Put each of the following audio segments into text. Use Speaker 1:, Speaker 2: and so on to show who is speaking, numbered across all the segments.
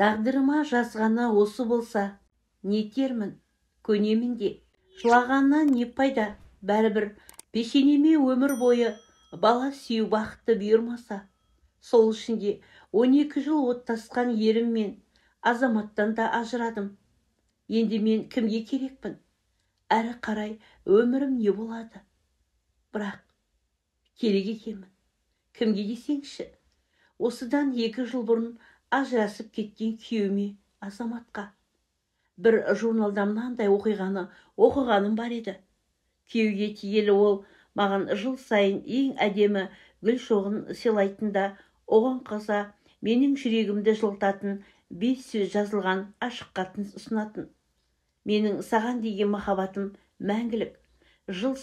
Speaker 1: Тағдырыма жазғаны осы болса, нетермін, көнемін де. Жылағаннан не пайда, бәрібір пешенеме өмір бойы бала сүю бақыты бұйырмаса. Сол үшін де 12 жыл оттасқан еріммен Азаматтан да ажырадым. Енді мен кімге керекпін? Әрі қарай өмірім не болады? Бірақ керек екенмін. Кімге десеңші? Осыдан 2 жыл бұрын ажырасып кеткен күйеуіме, Азаматқа. Бір журналда мынандай оқиғаны оқығаным бар еді. Күйеуге тиелі ол маған жыл сайын ең әдемі гүл шоғын сыйлайтында, оған қоса менің жүрегімді жылытатын 5 сөз жазылған ашық хатын ұсынатын. Менің саған деген махаббатым мәңгілік. Жыл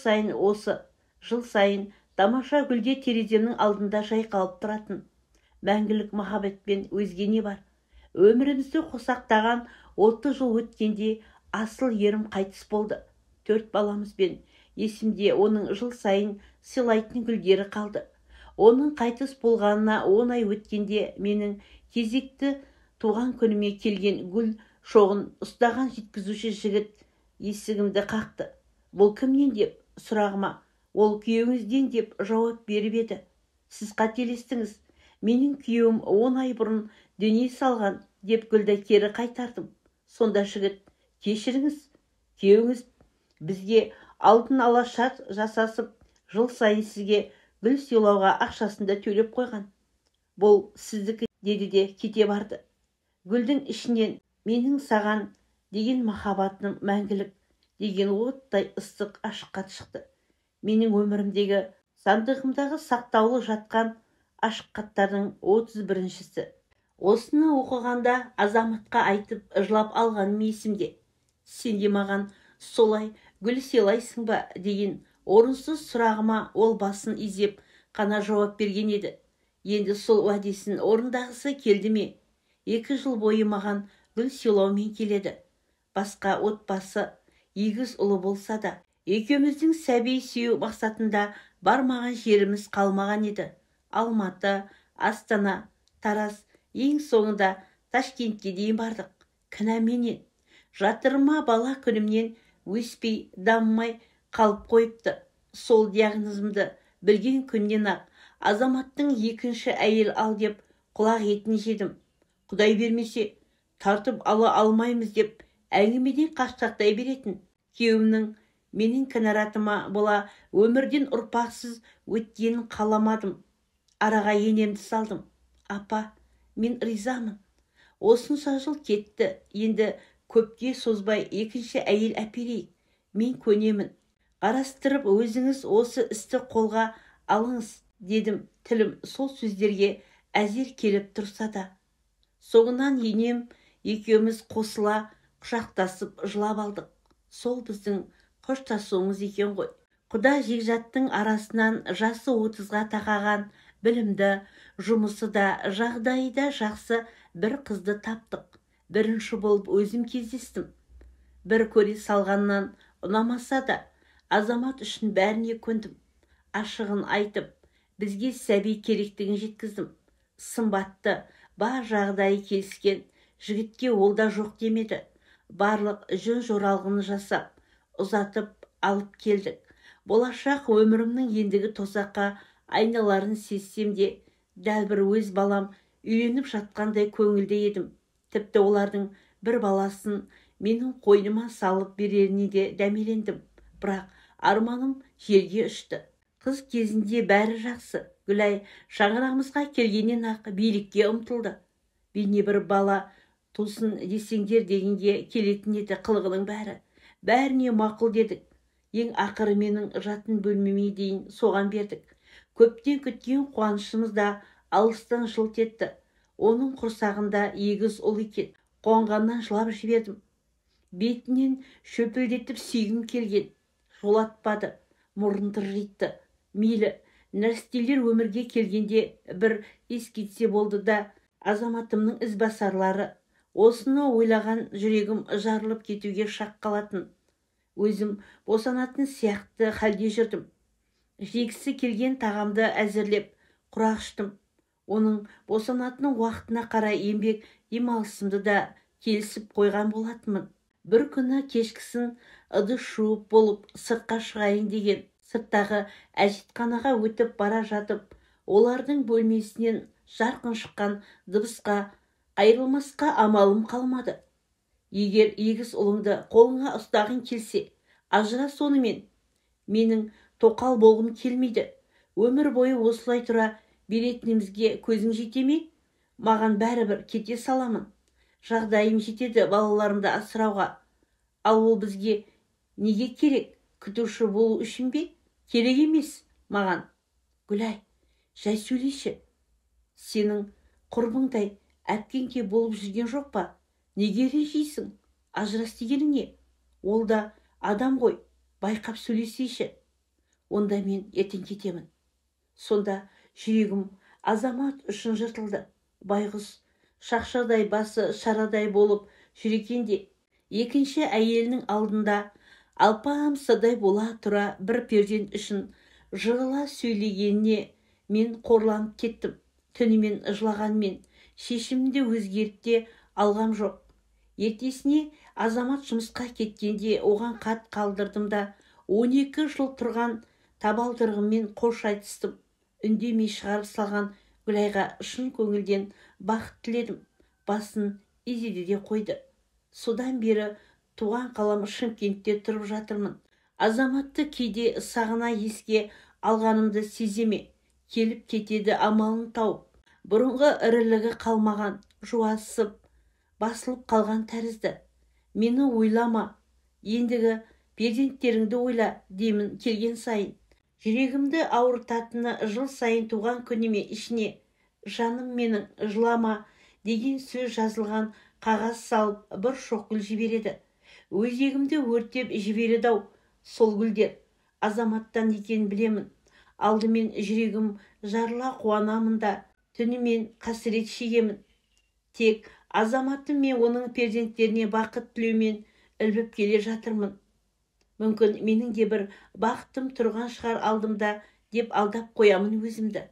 Speaker 1: сайын тамаша гүлде тереземнің алдында жайқалып тұратын. Мәңгілік махаббатпен өзге не бар? Өмірімізді қосақтаған 30 жыл өткенде асыл ерім қайтыс болды. 4 баламызбен. Есімде оның жыл сайын сыйлайтын гүлдері қалды. Оның қайтыс болғанына 10 ай өткенде менің кезекті туған күніме келген гүл шоғын ұстаған жеткізуші жігіт есігімді қақты. Бұл кімнен деп сұрағыма, ол күйеуіңізден деп жауап беріп еді. Сіз қателестіңіз. Менің күйеуім 10 ай бұрын дүние салған деп гүлді кері қайтардым. Сонда жігіт, кешіріңіз, күйеуіңіз бізге алдын ала шарт жасасып, жыл сайын сізге гүл сыйлауға ақшасында төлеп қойған. Бұл сіздікі, деді де кете барды. Гүлдің ішінен менің саған деген махаббатым мәңгілік деген оттай ыстық ашық хат шықты. Менің өмірімдегі сандығымдағы сақтаулы жатқан ашық хаттардың 31-шісі. Осыны оқығанда Азаматқа айтып жылап алғаным есімде. Сен де маған солай гүл сыйлайсың ба деген орынсыз сұрағыма ол басын изеп қана жауап берген еді. Енді сол уәдесін орындағысы келді ме? 2 жыл бойы маған гүл сыйлаумен келеді. Басқа отбасы, егіз ұлы болса да, екеуміздің сәби сүю мақсатында бармаған жеріміз қалмаған еді. Алматы, Астана, Тараз, ең соңында Ташкентке дейін бардық. Кінә менен. Жатырыма бала күнімнен өспей, дамымай қалып қойыпты. Сол диагнозымды білген күннен ақ Азаматтың 2-ші әйел ал деп құлақ етін жедім. Құдай бермесе, тартып ала алмаймыз деп әңгімеден қашқақтай беретін. Күйеуімнің менің кінәратыма бола өмірден ұрпақсыз өткенін қаламадым. Араға енемді салдым. Апа, мен ризамын. Осынша жыл кетті. Енді көпке созбай 2-ші әйел әперейік. Мен көнемін. Қарастырып өзіңіз осы істі қолға алыңыз, дедім. Тілім сол сөздерге әзер келіп тұрса да. Соңынан енем екеуміз қосыла құшақтасып жылап алдық. Сол біздің қоштасуымыз екен ғой. Құда жекжаттың арасынан жасы 30-ға тақаған, білімді, жұмысы да, жағдайы да жақсы бір қызды таптық. Бірінші болып өзім кездестім. Бір көре салғаннан ұнамаса да, Азамат үшін бәріне көндім. Ашығын айтып, бізге сәби керектігін жеткіздім. Сымбатты, бар жағдайы келіскен жігітке ол да жоқ демеді. Барлық жөн жоралғыны жасап, ұзатып алып келдік. Болашақ өмірімнің ендігі тозаққа айналарын сезсем де, дәл бір өз балам үйленіп жатқандай көңілде едім. Тіпті олардың бір баласын менің қойныма салып береріне де дәмелендім. Бірақ арманым жерге ұшты. Қыз кезінде бәрі жақсы. Гүлай шаңырағымызға келгеннен ақ билікке ұмтылды. Бейне бір бала тусын десеңдер дегенге келетін еді қылығының бәрі. Бәріне мақұл дедік. Ең ақыры менің жатын бөлмеме дейін соған бердік. Көптен күткен қуанышымыз да алыстан жылт етті. Оның құрсағында егіз ұл екен. Қуанғаннан жылап жібердім. Бетінен шөпілдетіп сүйгім келген. Жолатпады, мұрын тыржитты. Мейлі, нәрестелер өмірге келгенде бір ескетсе болды да, Азаматымның ізбасарлары. Осыны ойлаған жүрегім жарылып кетуге шақ қалатын. Өзім босанатын сияқты халде жүрдім. Жегісі келген тағамды әзірлеп, құрақ іштім. Оның босанатын уақытына қарай еңбек демалысымды да келісіп қойған болатынмын. Бір күні кешкісін ыдыс жуып болып сыртқа шығайын деген сырттағы әжетханаға өтіп бара жатып, олардың бөлмесінен жарқын шыққан дыбысқа айырылмасқа амалым қалмады. Егер егіз ұлыңды қолыңа ұстағың келсе, ажыра сонымен. Менің тоқал болғым келмейді. Өмір бойы осылай тұра беретінімізге көзің жете ме? Маған бәрібір кете саламын. Жағдайым жетеді балаларымды асырауға. Ал ол бізге неге керек? Күтуші болу үшін бе? Керек емес маған. Гүлай, жай сөйлеші. Сенің құрбыңдай әпкеңке болып жүрген жоқ па? Неге ренжисің? Ажырас дегенің не? Ол да адам ғой, байқап сөйлесейші. Онда мен ертең кетемін. Сонда жүрегім Азамат үшін жыртылды. Байғұс шақшадай басы шарадай болып жүр екен де, екінші әйелінің алдында алпамсадай бола тұра бір перзент үшін жығыла сөйлегеніне мен қорланып кеттім. Түнімен жылағанмен шешімімді өзгертте алғам жоқ. Ертесіне Азамат жұмысқа кеткенде оған хат қалдырдым да 12 жыл тұрған табалдырығыммен қош айтыстым. Үндемей шығарып салған Гүлайға шын көңілден бақыт тіледім. Басын изеді де қойды. Содан бері туған қалам Шымкентте тұрып жатырмын. Азаматты кейде сағына еске алғанымды сеземе. Келіп кетеді амалын тауып. Бұрынғы ірілігі қалмаған, жуасып, басылып қалған тәрізді. Мені ойлама, ендігі перзенттеріңді ойла деймін келген сайын. Жүрегімді ауыртатыны жыл сайын туған күнеме ішіне жаным менің жылама деген сөз жазылған қағаз салып бір шоқ гүл жібереді. Өзегімді өртеп жібереді-ау сол гүлдер. Азаматтан екен білемін. Алдымен жүрегім жарыла қуанамын да, түнімен қасірет шегемін. Тек Азаматтың мен оның перзенттеріне бақыт тілеумен ілбіп келе жатырмын. Мүмкін менің де бір бақытым тұрған шығар алдымда деп алдап қоямын өзімді.